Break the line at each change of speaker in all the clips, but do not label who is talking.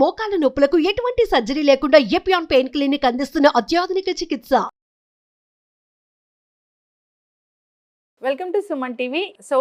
మోకాల నొప్పులకు ఎటువంటి సర్జరీ లేకుండా ఎపియాన్ పెయిన్ క్లినిక్ అందిస్తున్న అత్యాధునిక చికిత్స.
Welcome to Suman TV. So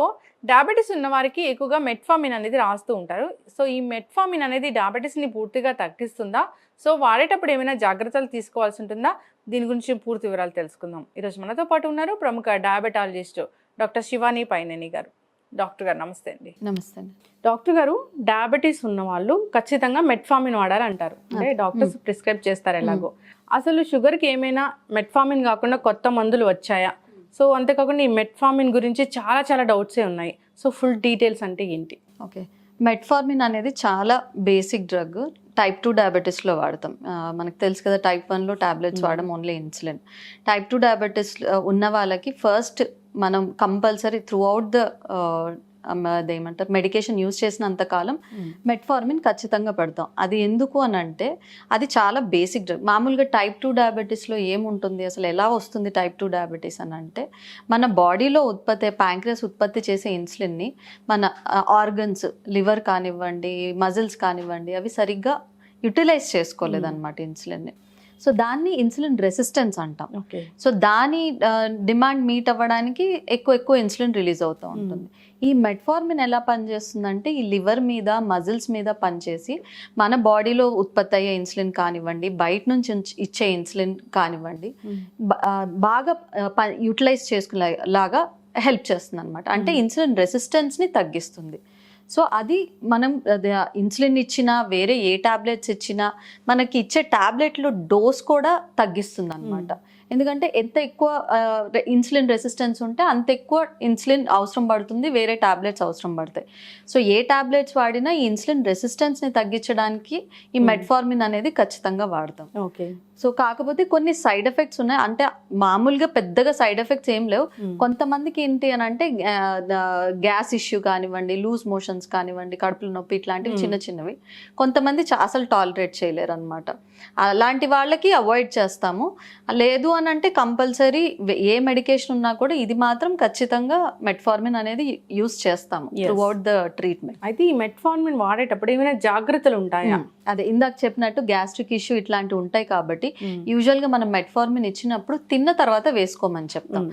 diabetes ఉన్న వారికి ఎక్కువగా మెట్ఫార్మిన్ అనేది రాస్తూ ఉంటారు. సో ఈ మెట్ఫార్మిన్ అనేది డయాబెటీస్ని పూర్తిగా తగ్గిస్తుందా? సో వాడేటప్పుడు ఏమైనా జాగ్రత్తలు తీసుకోవాల్సి ఉంటుందా? దీని గురించి పూర్తి వివరాలు తెలుసుకుందాం. ఈరోజు మనతో పాటు ఉన్నారు ప్రముఖ డయాబెటాలజిస్ట్ డాక్టర్ శివాని పైనేని గారు. డాక్టర్ గారు నమస్తే అండి.
నమస్తే అండి.
డాక్టర్ గారు, డయాబెటీస్ ఉన్న వాళ్ళు ఖచ్చితంగా మెట్ఫార్మిన్ వాడాలంటారు, అంటే డాక్టర్స్ ప్రిస్క్రైబ్ చేస్తారు ఎలాగో. అసలు షుగర్కి ఏమైనా మెట్ఫార్మిన్ కాకుండా కొత్త మందులు వచ్చాయా? సో అంతేకాకుండా ఈ మెట్ఫార్మిన్ గురించి చాలా డౌట్సే ఉన్నాయి. సో ఫుల్ డీటెయిల్స్ అంటే ఏంటి?
ఓకే, మెట్ఫార్మిన్ అనేది చాలా బేసిక్ డ్రగ్. టైప్ 2 డయాబెటీస్లో వాడతాం. మనకు తెలుసు కదా, టైప్ 1లో ట్యాబ్లెట్స్ వాడడం ఓన్లీ ఇన్సులిన్. టైప్ 2 డయాబెటీస్ ఉన్న వాళ్ళకి ఫస్ట్ మనం కంపల్సరీ త్రూ అవుట్ ద అదేమంటారు మెడికేషన్ యూజ్ చేసినంత కాలం మెట్ఫార్మిన్ ఖచ్చితంగా పెడతాం. అది ఎందుకు అని అంటే అది చాలా బేసిక్ డ్రగ్. మామూలుగా టైప్ 2 డయాబెటీస్లో ఏముంటుంది, అసలు ఎలా వస్తుంది టైప్ 2 డయాబెటీస్ అని అంటే, మన బాడీలో ప్యాంక్రియాస్ ఉత్పత్తి చేసే ఇన్సులిన్ని మన ఆర్గన్స్, లివర్ కానివ్వండి, మజిల్స్ కానివ్వండి, అవి సరిగ్గా యూటిలైజ్ చేసుకోలేదన్నమాట ఇన్సులిన్ని. సో దాన్ని ఇన్సులిన్ రెసిస్టెన్స్ అంటాం. సో దాని డిమాండ్ మీట్ అవ్వడానికి ఎక్కువ ఇన్సులిన్ రిలీజ్ అవుతూ ఉంటుంది. ఈ మెట్ఫార్మిన్ ఎలా పనిచేస్తుందంటే, ఈ లివర్ మీద, మజిల్స్ మీద పనిచేసి మన బాడీలో ఉత్పత్తి అయ్యే ఇన్సులిన్ కానివ్వండి, బయట నుంచి ఇచ్చే ఇన్సులిన్ కానివ్వండి, బాగా యూటిలైజ్ చేసుకునేలాగా హెల్ప్ చేస్తుంది అనమాట. అంటే ఇన్సులిన్ రెసిస్టెన్స్ని తగ్గిస్తుంది. సో అది మనం ఇన్సులిన్ ఇచ్చినా, వేరే ఏ ట్యాబ్లెట్స్ ఇచ్చినా, మనకి ఇచ్చే ట్యాబ్లెట్లు డోస్ కూడా తగ్గిస్తుంది అనమాట. ఎందుకంటే ఎంత ఎక్కువ ఇన్సులిన్ రెసిస్టెన్స్ ఉంటే అంత ఎక్కువ ఇన్సులిన్ అవసరం పడుతుంది, వేరే ట్యాబ్లెట్స్ అవసరం పడతాయి. సో ఏ ట్యాబ్లెట్స్ వాడినా ఈ ఇన్సులిన్ రెసిస్టెన్స్ని తగ్గించడానికి ఈ మెట్ఫార్మిన్ అనేది ఖచ్చితంగా వాడతాం.
ఓకే.
సో కాకపోతే కొన్ని సైడ్ ఎఫెక్ట్స్ ఉన్నాయి. అంటే మామూలుగా పెద్దగా సైడ్ ఎఫెక్ట్స్ ఏం లేవు. కొంతమందికి ఏంటి అని అంటే గ్యాస్ ఇష్యూ కానివ్వండి, లూజ్ మోషన్స్ కానివ్వండి, కడుపులో నొప్పి, ఇట్లాంటివి చిన్నవి కొంతమంది అసలు టాలరేట్ చేయలేరు అనమాట. అలాంటి వాళ్ళకి అవాయిడ్ చేస్తాము. లేదు అని అంటే కంపల్సరీ ఏ మెడికేషన్ ఉన్నా కూడా ఇది మాత్రం ఖచ్చితంగా మెట్ఫార్మిన్ అనేది యూస్ చేస్తాము త్రూ అవుట్ ద ట్రీట్మెంట్.
అయితే ఈ మెట్ఫార్మిన్ వాడేటప్పుడు ఏమైనా జాగ్రత్తలు ఉంటాయా?
అదే ఇందాక చెప్పినట్టు గ్యాస్ట్రిక్ ఇష్యూ ఇట్లాంటివి ఉంటాయి కాబట్టి యూజువల్ గా మనం మెట్ఫార్మిన్ ఇచ్చినప్పుడు తిన్న తర్వాత వేసుకోమని చెప్తాం.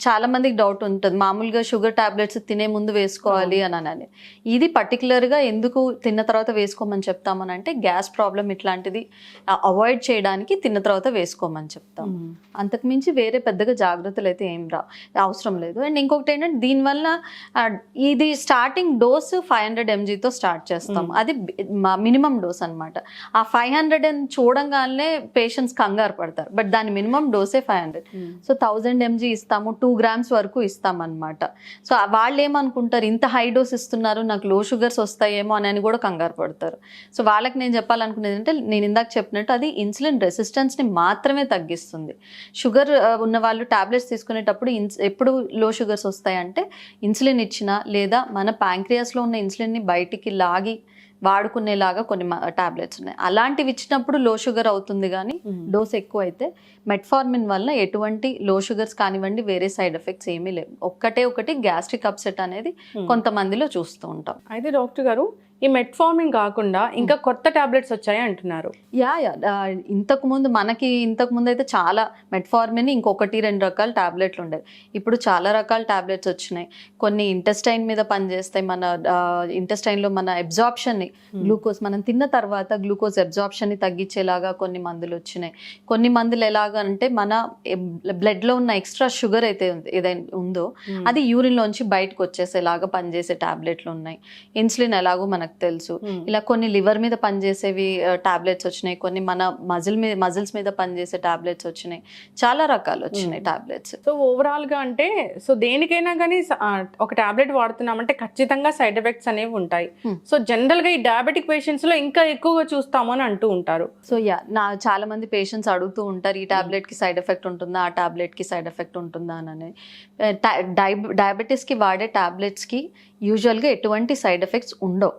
చాలా మందికి డౌట్ ఉంటుంది, మామూలుగా షుగర్ టాబ్లెట్స్ తినే ముందు వేసుకోవాలి అని. ఇది పర్టికులర్ గా ఎందుకు తిన్న తర్వాత వేసుకోమని చెప్తామని అంటే, గ్యాస్ ప్రాబ్లం ఇట్లాంటిది అవాయిడ్ చేయడానికి తిన్న తర్వాత వేసుకోమని చెప్తాం. అంతకుమించి వేరే పెద్దగా జాగ్రత్తలు అయితే ఏం అవసరం లేదు. అండ్ ఇంకొకటి ఏంటంటే, దీనివల్ల ఇది స్టార్టింగ్ డోస్ 500 mgతో స్టార్ట్ చేస్తాం. అది మినిమం డోస్ అనమాట. ఆ 500 చూడంగానే పేషెంట్స్ కంగారు పడతారు, బట్ దాని మినిమం డోసే 500. సో 1000 mg ఇస్తాము, 2 grams వరకు ఇస్తాం అనమాట. సో వాళ్ళు ఏమనుకుంటారు, ఇంత హై డోస్ ఇస్తున్నారు, నాకు లో షుగర్స్ వస్తాయేమో అని కూడా కంగారు పడతారు. సో వాళ్ళకి నేను చెప్పాలనుకునేది అంటే, నేను ఇందాక చెప్పినట్టు అది ఇన్సులిన్ రెసిస్టెన్స్ని మాత్రమే తగ్గిస్తుంది. షుగర్ ఉన్న వాళ్ళు టాబ్లెట్స్ తీసుకునేటప్పుడు ఎప్పుడు లో షుగర్స్ వస్తాయంటే, ఇన్సులిన్ ఇచ్చినా లేదా మన ప్యాంక్రియాస్లో ఉన్న ఇన్సులిన్ని బయటికి లాగి వాడుకునేలాగా కొన్ని టాబ్లెట్స్ ఉన్నాయి. అలాంటివి ఇచ్చినప్పుడు లో షుగర్ అవుతుంది, కానీ డోస్ ఎక్కువ అయితే మెట్ఫార్మిన్ వల్ల ఎటువంటి లో షుగర్స్ కానివ్వండి, వేరే సైడ్ ఎఫెక్ట్స్ ఏమీ లేవు. ఒకటి గ్యాస్ట్రిక్ అప్సెట్ అనేది కొంతమందిలో చూస్తూ ఉంటాం.
అయితే డాక్టర్ గారు, ఈ మెట్ఫార్మిన్ కాకుండా ఇంకా కొత్త టాబ్లెట్స్ వచ్చాయి అంటున్నారు.
ఇంతకుముందు అయితే చాలా మెట్ఫార్మిన్ ఇంకొకటి 2 రకాల టాబ్లెట్లు ఉండేవి. ఇప్పుడు చాలా రకాల టాబ్లెట్స్ వచ్చినాయి. కొన్ని ఇంటెస్టైన్ మీద పనిచేస్తాయి. మన ఇంటెస్టైన్లో మన అబ్జార్ప్షన్ని, గ్లూకోజ్ మనం తిన్న తర్వాత గ్లూకోజ్ అబ్జార్ప్షన్ని తగ్గించేలాగా కొన్ని మందులు వచ్చినాయి. కొన్ని మందులు ఎలాగా అంటే, మన బ్లడ్లో ఉన్న ఎక్స్ట్రా షుగర్ అయితే ఏదైనా ఉందో అది యూరిన్లోంచి బయటకు వచ్చేసేలాగా పనిచేసే టాబ్లెట్లు ఉన్నాయి. ఇన్సులిన్ ఎలాగో మనకు తెలుసు. ఇలా కొన్ని లివర్ మీద పనిచేసేవి టాబ్లెట్స్ వచ్చినాయి. కొన్ని మన మజిల్స్ మీద పనిచేసే టాబ్లెట్స్ వచ్చినాయి. చాలా రకాలు వచ్చినాయి టాబ్లెట్స్.
సో ఓవరాల్ గా అంటే, సో దేనికైనా కానీ ఒక టాబ్లెట్ వాడుతున్నామంటే ఖచ్చితంగా సైడ్ ఎఫెక్ట్స్ అనేవి ఉంటాయి. సో జనరల్ గా ఈ డయాబెటిక్ పేషెంట్స్ లో ఇంకా ఎక్కువగా చూస్తాము అని అంటూ ఉంటారు.
సో చాలా మంది పేషెంట్స్ అడుగుతూ ఉంటారు, ఈ టాబ్లెట్ కి సైడ్ ఎఫెక్ట్ ఉంటుందా, ఆ టాబ్లెట్ కి సైడ్ ఎఫెక్ట్ ఉంటుందా అని. డయాబెటీస్ కి వాడే టాబ్లెట్స్ కి యూజువల్గా ఎటువంటి సైడ్ ఎఫెక్ట్స్ ఉండవు.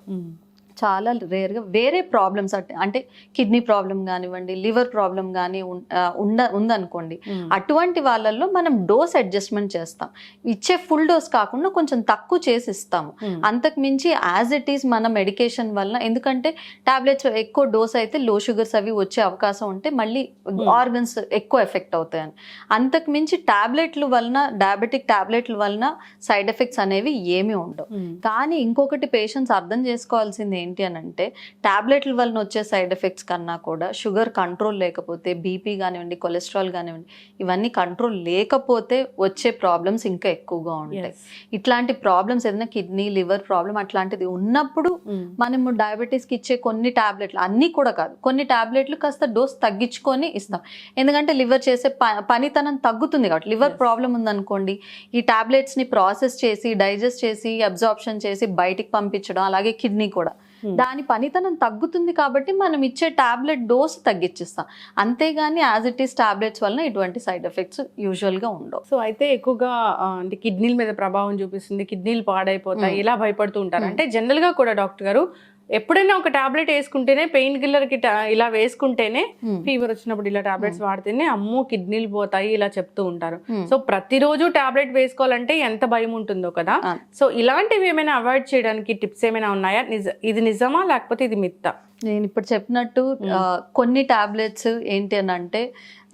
చాలా రేర్గా వేరే ప్రాబ్లమ్స్ అంటే కిడ్నీ ప్రాబ్లం కానివ్వండి, లివర్ ప్రాబ్లం కానీ ఉందనుకోండి, అటువంటి వాళ్ళల్లో మనం డోస్ అడ్జస్ట్మెంట్ చేస్తాం. ఇచ్చే ఫుల్ డోస్ కాకుండా కొంచెం తక్కువ చేసి ఇస్తాము. అంతకు మించి యాజ్ ఇట్ ఈస్ మన మెడికేషన్ వల్ల, ఎందుకంటే టాబ్లెట్స్ ఎక్కువ డోస్ అయితే లో షుగర్స్ అవి వచ్చే అవకాశం ఉంటే మళ్ళీ ఆర్గన్స్ ఎక్కువ ఎఫెక్ట్ అవుతాయని. అంతకు మించి టాబ్లెట్ల వలన, డయాబెటిక్ టాబ్లెట్ల వలన సైడ్ ఎఫెక్ట్స్ అనేవి ఏమీ ఉండవు. కానీ ఇంకొకటి పేషెంట్స్ అర్థం చేసుకోవాల్సింది ఏంటి అని అంటే, టాబ్లెట్ల వలన వచ్చే సైడ్ ఎఫెక్ట్స్ కన్నా కూడా షుగర్ కంట్రోల్ లేకపోతే, బీపీ కానివ్వండి, కొలెస్ట్రాల్ కానివ్వండి, ఇవన్నీ కంట్రోల్ లేకపోతే వచ్చే ప్రాబ్లమ్స్ ఇంకా ఎక్కువగా ఉంటాయి. ఇట్లాంటి ప్రాబ్లమ్స్ ఏదైనా కిడ్నీ, లివర్ ప్రాబ్లం అట్లాంటిది ఉన్నప్పుడు మనము డయాబెటీస్కి ఇచ్చే కొన్ని టాబ్లెట్లు, అన్నీ కూడా కాదు, కొన్ని టాబ్లెట్లు కాస్త డోస్ తగ్గించుకొని ఇస్తాం. ఎందుకంటే లివర్ చేసే పనితనం తగ్గుతుంది కాబట్టి. లివర్ ప్రాబ్లం ఉందనుకోండి, ఈ టాబ్లెట్స్ ని ప్రాసెస్ చేసి, డైజెస్ట్ చేసి, అబ్జార్ప్షన్ చేసి బయటికి పంపించడం, అలాగే కిడ్నీ కూడా దాని పనితనం తగ్గుతుంది కాబట్టి మనం ఇచ్చే టాబ్లెట్ డోస్ తగ్గించిస్తాం. అంతేగాని యాజ్ ఇట్ ఈస్ టాబ్లెట్స్ వలన ఇటువంటి సైడ్ ఎఫెక్ట్స్ యూజువల్ గా ఉండవు.
సో అయితే ఎక్కువగా అంటే కిడ్నీల మీద ప్రభావం చూపిస్తుంది, కిడ్నీలు పాడైపోతాయి, ఇలా భయపడుతూ ఉంటారు. అంటే జనరల్ గా కూడా డాక్టర్ గారు ఎప్పుడైనా ఒక టాబ్లెట్ వేసుకుంటేనే, పెయిన్ కిల్లర్ కి ఇలా వేసుకుంటేనే, ఫీవర్ వచ్చినప్పుడు ఇలా టాబ్లెట్స్ వాడితేనే అమ్మో కిడ్నీలు పోతాయి ఇలా చెప్తూ ఉంటారు. సో ప్రతిరోజు టాబ్లెట్ వేసుకోవాలంటే ఎంత భయం ఉంటుందో కదా. సో ఇలాంటివి ఏమైనా అవాయిడ్ చేయడానికి టిప్స్ ఏమైనా ఉన్నాయా? ఇది నిజమా లేకపోతే ఇది మిత్తా?
నేను ఇప్పుడు చెప్పినట్టు కొన్ని టాబ్లెట్స్ ఏంటి అని అంటే,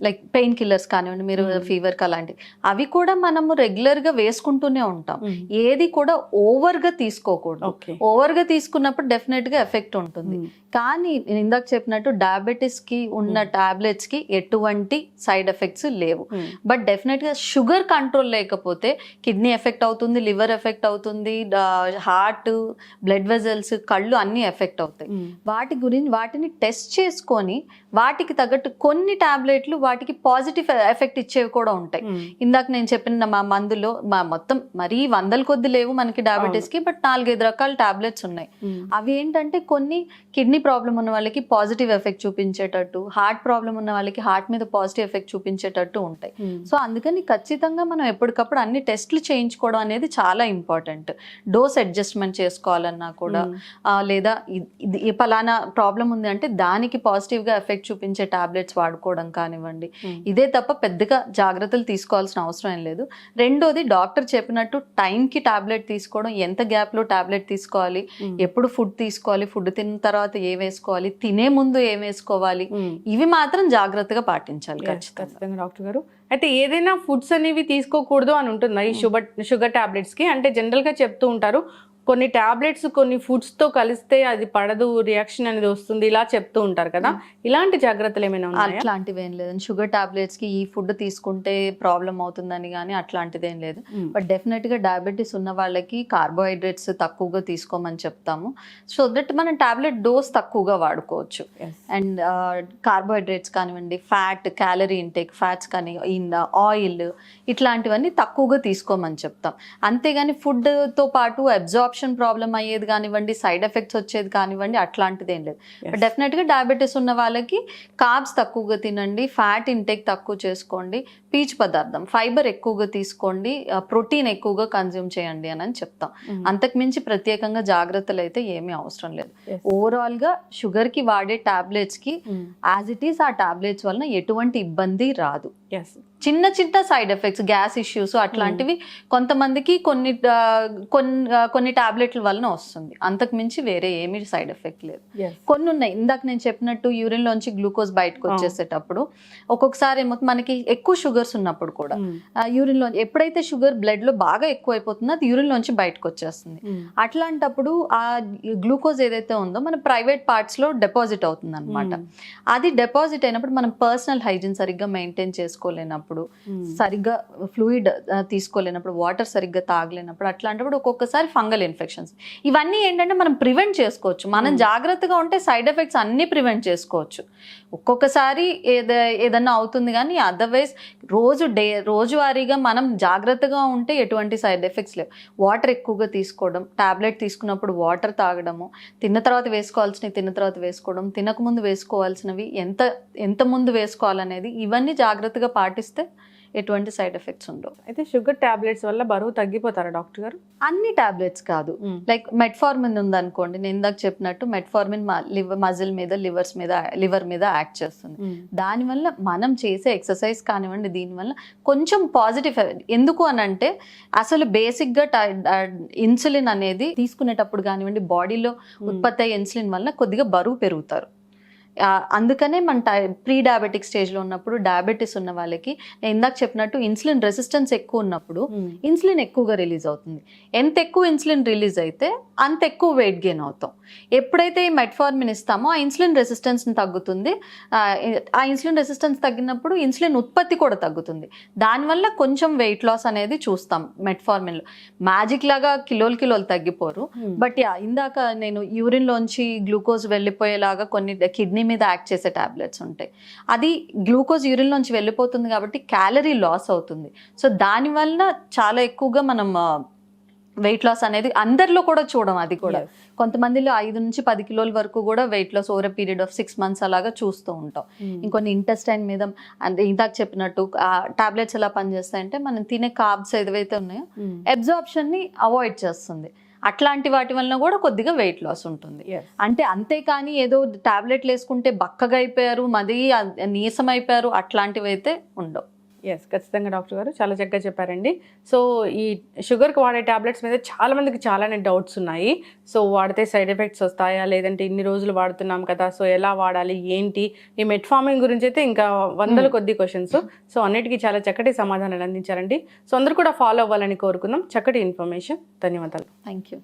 లైక్ పెయిన్ కిల్లర్స్ కానివ్వండి, మీరు ఫీవర్కి అలాంటివి, అవి కూడా మనము రెగ్యులర్గా వేసుకుంటూనే ఉంటాం. ఏది కూడా ఓవర్గా తీసుకోకూడదు. ఓవర్గా తీసుకున్నప్పుడు డెఫినెట్గా ఎఫెక్ట్ ఉంటుంది. కానీ నేను ఇందాక చెప్పినట్టు డయాబెటీస్కి ఉన్న టాబ్లెట్స్కి ఎటువంటి సైడ్ ఎఫెక్ట్స్ లేవు. బట్ డెఫినెట్గా షుగర్ కంట్రోల్ లేకపోతే కిడ్నీ ఎఫెక్ట్ అవుతుంది, లివర్ ఎఫెక్ట్ అవుతుంది, హార్ట్, బ్లడ్ వెజల్స్, కళ్ళు అన్నీ ఎఫెక్ట్ అవుతాయి. వాటిని టెస్ట్ చేసుకొని వాటికి తగ్గట్టు కొన్ని టాబ్లెట్లు వాటికి పాజిటివ్ ఎఫెక్ట్ ఇచ్చేవి కూడా ఉంటాయి. ఇందాక నేను చెప్పిన మా మందులో మొత్తం మరీ 100 కొద్ది లేవు మనకి డయాబెటీస్కి, బట్ 4-5 రకాల టాబ్లెట్స్ ఉన్నాయి. అవి ఏంటంటే కొన్ని కిడ్నీ ప్రాబ్లం ఉన్న వాళ్ళకి పాజిటివ్ ఎఫెక్ట్ చూపించేటట్టు, హార్ట్ ప్రాబ్లం ఉన్న వాళ్ళకి హార్ట్ మీద పాజిటివ్ ఎఫెక్ట్ చూపించేటట్టు ఉంటాయి. సో అందుకని ఖచ్చితంగా మనం ఎప్పటికప్పుడు అన్ని టెస్ట్లు చేయించుకోవడం అనేది చాలా ఇంపార్టెంట్. డోస్ అడ్జస్ట్మెంట్ చేసుకోవాలన్నా కూడా, లేదా ఈ పలానా ప్రాబ్లం ఉంది అంటే దానికి పాజిటివ్గా ఎఫెక్ట్ చూపించే టాబ్లెట్స్ వాడుకోవడం కానివ్వండి. ఇదే తప్ప పెద్దగా జాగ్రత్తలు తీసుకోవాల్సిన అవసరం ఏం లేదు. రెండోది, డాక్టర్ చెప్పినట్టు టైంకి టాబ్లెట్ తీసుకోవడం, ఎంత గ్యాప్లో టాబ్లెట్ తీసుకోవాలి, ఎప్పుడు ఫుడ్ తీసుకోవాలి, ఫుడ్ తిన్న తర్వాత ఏం వేసుకోవాలి, తినే ముందు ఏం వేసుకోవాలి, ఇవి మాత్రం జాగ్రత్తగా పాటించాలి ఖచ్చితంగా
డాక్టర్ గారు. అయితే ఏదైనా ఫుడ్స్ అనేవి తీసుకోకూడదు అని ఉంటుందా ఈ షుగర్ టాబ్లెట్స్ కి? అంటే జనరల్ గా చెప్తూ ఉంటారు కొన్ని టాబ్లెట్స్ కొన్ని ఫుడ్స్ తో కలిస్తే అది పడదు, రియాక్షన్ అనేది వస్తుంది, ఇలా చెప్తూ ఉంటారు కదా. ఇలాంటి జాగ్రత్తలు ఏమైనా ఉన్నాయా?
అట్లాంటివి ఏం లేదండి. షుగర్ టాబ్లెట్స్ కి ఈ ఫుడ్ తీసుకుంటే ప్రాబ్లం అవుతుందని కానీ అట్లాంటిది ఏం లేదు. బట్ డెఫినెట్ గా డయాబెటీస్ ఉన్న వాళ్ళకి కార్బోహైడ్రేట్స్ తక్కువగా తీసుకోమని చెప్తాము. సో దట్ మనం టాబ్లెట్ డోస్ తక్కువగా వాడుకోవచ్చు. అండ్ కార్బోహైడ్రేట్స్ కానివ్వండి, ఫ్యాట్, క్యాలరీ ఇంటేక్, ఫ్యాట్స్ కానీ, ఆయిల్, ఇట్లాంటివన్నీ తక్కువగా తీసుకోమని చెప్తాం. అంతేగాని ఫుడ్ తో పాటు అబ్జార్ప్షన్ ప్రాబ్లం అయ్యేది కానివ్వండి, సైడ్ ఎఫెక్ట్స్ వచ్చేది కానివ్వండి, అట్లాంటిది ఏం లేదు. బట్ డెఫినెట్గా డయాబెటీస్ ఉన్న వాళ్ళకి కార్బ్స్ తక్కువగా తినండి, ఫ్యాట్ ఇంటేక్ తక్కువ చేసుకోండి, పీచు పదార్థం, ఫైబర్ ఎక్కువగా తీసుకోండి, ప్రోటీన్ ఎక్కువగా కన్జ్యూమ్ చేయండి అని చెప్తాం. అంతకుమించి ప్రత్యేకంగా జాగ్రత్తలు అయితే ఏమీ అవసరం లేదు. ఓవరాల్ గా షుగర్ కి వాడే టాబ్లెట్స్ కి యాజ్ ఇట్ ఈస్ ఆ టాబ్లెట్స్ వలన ఎటువంటి ఇబ్బంది రాదు. చిన్న చిన్న సైడ్ ఎఫెక్ట్స్, గ్యాస్ ఇష్యూస్ అట్లాంటివి కొంతమందికి కొన్ని టాబ్లెట్ల వలన వస్తుంది. అంతకు మించి వేరే ఏమీ సైడ్ ఎఫెక్ట్ లేదు. కొన్ని ఉన్నాయి, ఇందాక నేను చెప్పినట్టు యూరిన్ లోంచి గ్లూకోజ్ బయటకు వచ్చేసేటప్పుడు ఒక్కొక్కసారి ఏమవుతుంది, మనకి ఎక్కువ షుగర్స్ ఉన్నప్పుడు కూడా యూరిన్ లో ఎప్పుడైతే షుగర్ బ్లడ్ లో బాగా ఎక్కువ అయిపోతుందో అది యూరిన్ లోంచి బయటకు వచ్చేస్తుంది. అట్లాంటప్పుడు ఆ గ్లూకోజ్ ఏదైతే ఉందో మన ప్రైవేట్ పార్ట్స్ లో డిపాజిట్ అవుతుంది అనమాట. అది డిపాజిట్ అయినప్పుడు మనం పర్సనల్ హైజీన్ సరిగ్గా మెయింటైన్ చేసుకోలేనప్పుడు, సరిగ్గా ఫ్లూయిడ్ తీసుకోలేనప్పుడు, వాటర్ సరిగ్గా తాగలేనప్పుడు, అట్లాంటప్పుడు ఒక్కొక్కసారి ఫంగల్ ఇన్ఫెక్షన్స్, ఇవన్నీ ఏంటంటే మనం ప్రివెంట్ చేసుకోవచ్చు. మనం జాగ్రత్తగా ఉంటే సైడ్ ఎఫెక్ట్స్ అన్ని ప్రివెంట్ చేసుకోవచ్చు. ఒక్కొక్కసారి ఏదన్నా అవుతుంది, కానీ అదర్వైజ్ రోజువారీగా మనం జాగ్రత్తగా ఉంటే ఎటువంటి సైడ్ ఎఫెక్ట్స్ లేవు. వాటర్ ఎక్కువగా తీసుకోవడం, టాబ్లెట్ తీసుకున్నప్పుడు వాటర్ తాగడము, తిన్న తర్వాత వేసుకోవాల్సినవి తిన్న తర్వాత వేసుకోవడం, తినకముందు వేసుకోవాల్సినవి ఎంత ముందు వేసుకోవాలనేది, ఇవన్నీ జాగ్రత్తగా పాటిస్తే ఎటువంటి సైడ్ ఎఫెక్ట్స్ ఉండవు.
అయితే షుగర్ టాబ్లెట్స్ వల్ల బరువు తగ్గిపోతారా డాక్టర్ గారు?
అన్ని టాబ్లెట్స్ కాదు, లైక్ మెట్ఫార్మిన్ ఉందనుకోండి, నేను ఇందాక చెప్పినట్టు మెట్ఫార్మిన్ మజిల్ మీద లివర్ మీద యాక్ట్ చేస్తుంది. దానివల్ల మనం చేసే ఎక్సర్సైజ్ కానివ్వండి, దీనివల్ల కొంచెం పాజిటివ్ ఎందుకు అని అంటే అసలు బేసిక్గా ఇన్సులిన్ అనేది తీసుకునేటప్పుడు కానివ్వండి, బాడీలో ఉత్పత్తి అయ్యే ఇన్సులిన్ వల్ల కొద్దిగా బరువు పెరుగుతారు. అందుకనే మన ప్రీ డయాబెటిక్ స్టేజ్లో ఉన్నప్పుడు డయాబెటీస్ ఉన్న వాళ్ళకి నేను ఇందాక చెప్పినట్టు ఇన్సులిన్ రెసిస్టెన్స్ ఎక్కువ ఉన్నప్పుడు ఇన్సులిన్ ఎక్కువగా రిలీజ్ అవుతుంది. ఎంత ఎక్కువ ఇన్సులిన్ రిలీజ్ అయితే అంత ఎక్కువ వెయిట్ గెయిన్ అవుతాం. ఎప్పుడైతే ఈ మెట్ఫార్మిన్ ఇస్తామో ఆ ఇన్సులిన్ రెసిస్టెన్స్ తగ్గుతుంది. ఆ ఇన్సులిన్ రెసిస్టెన్స్ తగ్గినప్పుడు ఇన్సులిన్ ఉత్పత్తి కూడా తగ్గుతుంది. దానివల్ల కొంచెం వెయిట్ లాస్ అనేది చూస్తాం మెట్ఫార్మిన్లో. మ్యాజిక్ లాగా కిలోలు తగ్గిపోరు, బట్ ఇందాక నేను యూరిన్లోంచి గ్లూకోజ్ వెళ్ళిపోయేలాగా కొన్ని కిడ్నీ మీద యాక్ట్ చేసే టాబ్లెట్స్ ఉంటాయి. అది గ్లూకోజ్ యూరిన్ నుంచి వెళ్ళిపోతుంది కాబట్టి క్యాలరీ లాస్ అవుతుంది. సో దానివల్ల చాలా ఎక్కువగా మనం వెయిట్ లాస్ అనేది అందరిలో కూడా చూడం. అది కూడా కొంతమందిలో 5 నుంచి 10 కిలోల వరకు కూడా weight loss over period of 6 months అలాగా చూస్తూ ఉంటాం. ఇంకొన్ని ఇంటెస్టైన్ మీద అంటే ఇందాక చెప్పినట్టు టాబ్లెట్స్ ఎలా పనిచేస్తాయంటే మనం తినే కార్బ్స్ ఏదైతే ఉన్నాయో అబ్జార్ప్షన్ ని అవాయిడ్ చేస్తుంది. అట్లాంటి వాటి వలన కూడా కొద్దిగా వెయిట్ లాస్ ఉంటుంది. అంటే అంతేకాని ఏదో టాబ్లెట్లు వేసుకుంటే బక్కగా అయిపోయారు, మరీ నీరసం అయిపోయారు, అట్లాంటివి అయితే ఉండవు.
ఖచ్చితంగా డాక్టర్ గారు చాలా చక్కగా చెప్పారండి. సో ఈ షుగర్కి వాడే టాబ్లెట్స్ మీద చాలా మందికి చాలానే డౌట్స్ ఉన్నాయి. సో వాడితే సైడ్ ఎఫెక్ట్స్ వస్తాయా, లేదంటే ఇన్ని రోజులు వాడుతున్నాం కదా, సో ఎలా వాడాలి ఏంటి, ఈ మెట్ఫార్మిన్ గురించి అయితే ఇంకా వందల కొద్ది క్వశ్చన్స్. సో అన్నిటికీ చాలా చక్కటి సమాధానాలు అందించారండి. సో అందరూ కూడా ఫాలో అవ్వాలని కోరుకుందాం. చక్కటి ఇన్ఫర్మేషన్. ధన్యవాదాలు.
Thank you.